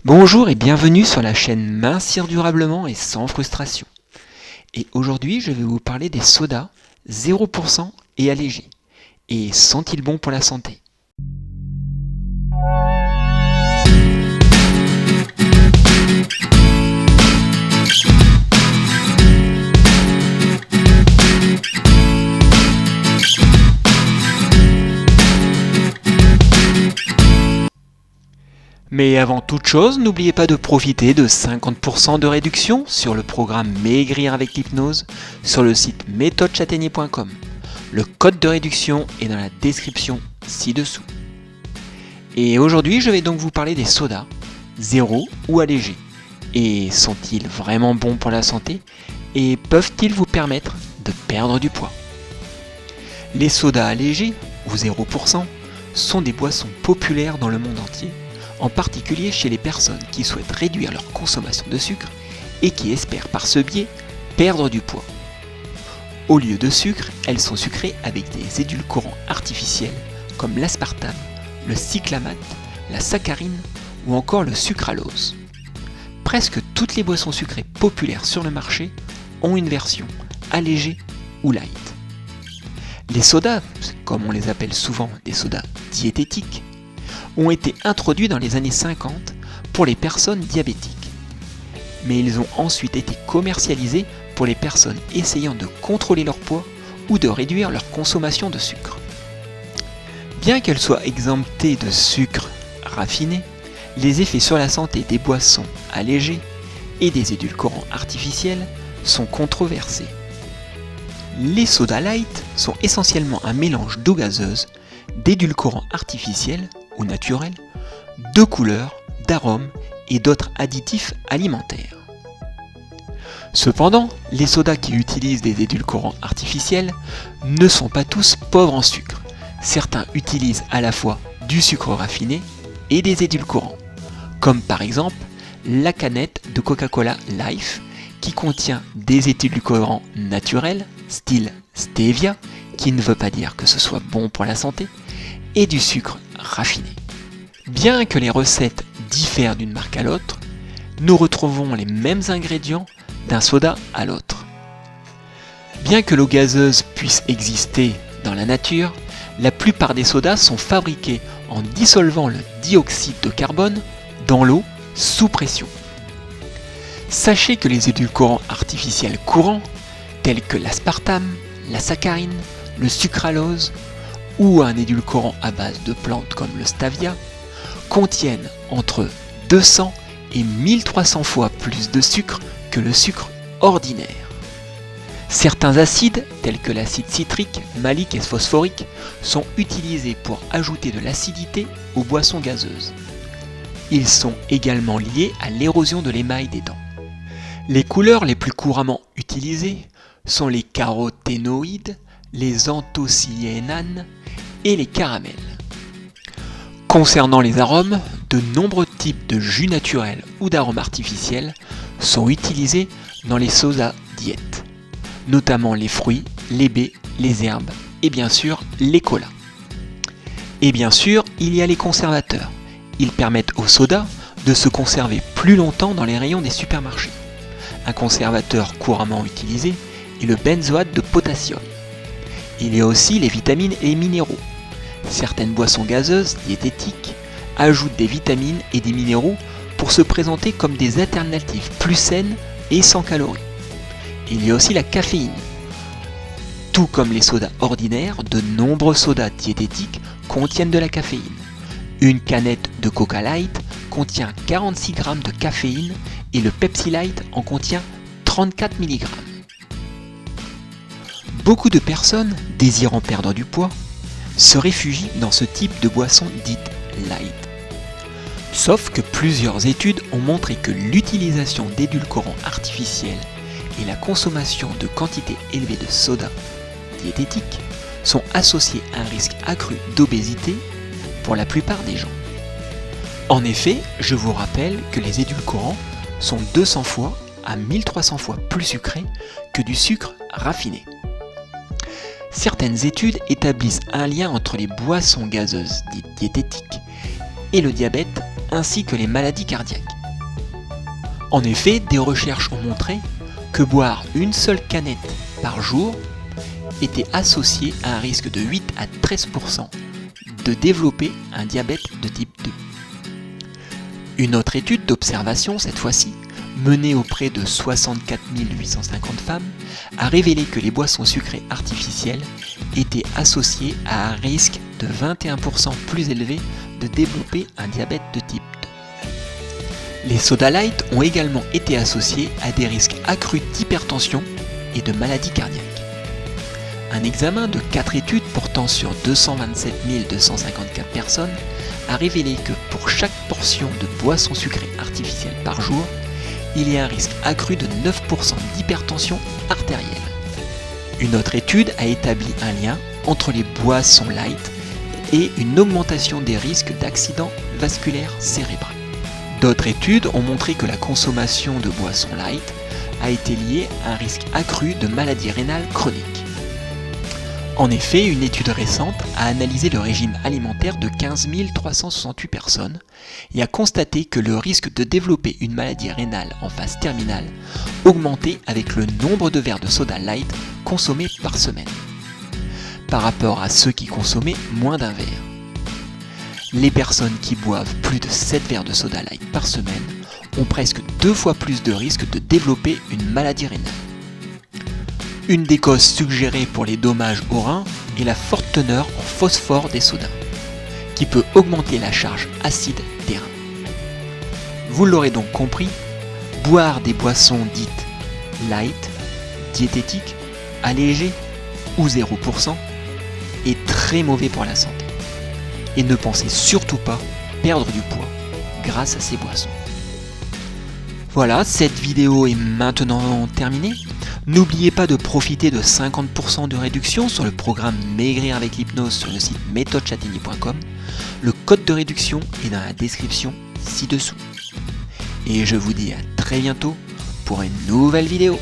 Bonjour et bienvenue sur la chaîne Mincir durablement et sans frustration. Et aujourd'hui, je vais vous parler des sodas 0% et allégés. Et sont-ils bons pour la santé ? Mais avant toute chose, n'oubliez pas de profiter de 50% de réduction sur le programme Maigrir avec l'hypnose sur le site méthodechâtaignier.com. Le code de réduction est dans la description ci-dessous. Et aujourd'hui, je vais donc vous parler des sodas, zéro ou allégés. Et sont-ils vraiment bons pour la santé ? Et peuvent-ils vous permettre de perdre du poids ? Les sodas allégés, ou 0%, sont des boissons populaires dans le monde entier, en particulier chez les personnes qui souhaitent réduire leur consommation de sucre et qui espèrent par ce biais perdre du poids. Au lieu de sucre, elles sont sucrées avec des édulcorants artificiels comme l'aspartame, le cyclamate, la saccharine ou encore le sucralose. Presque toutes les boissons sucrées populaires sur le marché ont une version allégée ou light. Les sodas, comme on les appelle souvent des sodas diététiques, ont été introduits dans les années 50 pour les personnes diabétiques. Mais ils ont ensuite été commercialisés pour les personnes essayant de contrôler leur poids ou de réduire leur consommation de sucre. Bien qu'elles soient exemptées de sucre raffiné, les effets sur la santé des boissons allégées et des édulcorants artificiels sont controversés. Les sodas light sont essentiellement un mélange d'eau gazeuse, d'édulcorants artificiels ou naturels, de couleurs, d'arômes et d'autres additifs alimentaires. Cependant, les sodas qui utilisent des édulcorants artificiels ne sont pas tous pauvres en sucre. Certains utilisent à la fois du sucre raffiné et des édulcorants, comme par exemple la canette de Coca-Cola Life qui contient des édulcorants naturels, style stevia, qui ne veut pas dire que ce soit bon pour la santé, et du sucre raffiné. Bien que les recettes diffèrent d'une marque à l'autre, nous retrouvons les mêmes ingrédients d'un soda à l'autre. Bien que l'eau gazeuse puisse exister dans la nature, la plupart des sodas sont fabriqués en dissolvant le dioxyde de carbone dans l'eau sous pression. Sachez que les édulcorants artificiels courants, tels que l'aspartame, la saccharine, le sucralose ou un édulcorant à base de plantes comme le stevia, contiennent entre 200 et 1300 fois plus de sucre que le sucre ordinaire. Certains acides, tels que l'acide citrique, malique et phosphorique, sont utilisés pour ajouter de l'acidité aux boissons gazeuses. Ils sont également liés à l'érosion de l'émail des dents. Les couleurs les plus couramment utilisées sont les caroténoïdes, les anthocyananes et les caramels. Concernant les arômes, de nombreux types de jus naturels ou d'arômes artificiels sont utilisés dans les sodas diète, notamment les fruits, les baies, les herbes et bien sûr les colas. Et bien sûr, il y a les conservateurs. Ils permettent aux sodas de se conserver plus longtemps dans les rayons des supermarchés. Un conservateur couramment utilisé est le benzoate de potassium. Il y a aussi les vitamines et les minéraux. Certaines boissons gazeuses, diététiques, ajoutent des vitamines et des minéraux pour se présenter comme des alternatives plus saines et sans calories. Il y a aussi la caféine. Tout comme les sodas ordinaires, de nombreux sodas diététiques contiennent de la caféine. Une canette de Coca Light contient 46 g de caféine et le Pepsi Light en contient 34 mg. Beaucoup de personnes désirant perdre du poids se réfugient dans ce type de boisson dite light. Sauf que plusieurs études ont montré que l'utilisation d'édulcorants artificiels et la consommation de quantités élevées de soda diététiques sont associés à un risque accru d'obésité pour la plupart des gens. En effet, je vous rappelle que les édulcorants sont 200 fois à 1300 fois plus sucrés que du sucre raffiné. Certaines études établissent un lien entre les boissons gazeuses dites diététiques et le diabète ainsi que les maladies cardiaques. En effet, des recherches ont montré que boire une seule canette par jour était associé à un risque de 8 à 13% de développer un diabète de type 2. Une autre étude d'observation, cette fois-ci, menée auprès de 64 850 femmes, a révélé que les boissons sucrées artificielles étaient associées à un risque de 21% plus élevé de développer un diabète de type 2. Les soda light ont également été associés à des risques accrus d'hypertension et de maladies cardiaques. Un examen de 4 études portant sur 227 254 personnes a révélé que pour chaque portion de boissons sucrées artificielles par jour, il y a un risque accru de 9% d'hypertension artérielle. Une autre étude a établi un lien entre les boissons light et une augmentation des risques d'accidents vasculaires cérébraux. D'autres études ont montré que la consommation de boissons light a été liée à un risque accru de maladies rénales chroniques. En effet, une étude récente a analysé le régime alimentaire de 15 368 personnes et a constaté que le risque de développer une maladie rénale en phase terminale augmentait avec le nombre de verres de soda light consommés par semaine, par rapport à ceux qui consommaient moins d'un verre. Les personnes qui boivent plus de 7 verres de soda light par semaine ont presque 2 fois plus de risque de développer une maladie rénale. Une des causes suggérées pour les dommages aux reins est la forte teneur en phosphore des sodas, qui peut augmenter la charge acide des reins. Vous l'aurez donc compris, boire des boissons dites light, diététiques, allégées ou 0% est très mauvais pour la santé. Et ne pensez surtout pas perdre du poids grâce à ces boissons. Voilà, cette vidéo est maintenant terminée. N'oubliez pas de profiter de 50% de réduction sur le programme Maigrir avec l'hypnose sur le site méthodechattegny.com. Le code de réduction est dans la description ci-dessous. Et je vous dis à très bientôt pour une nouvelle vidéo.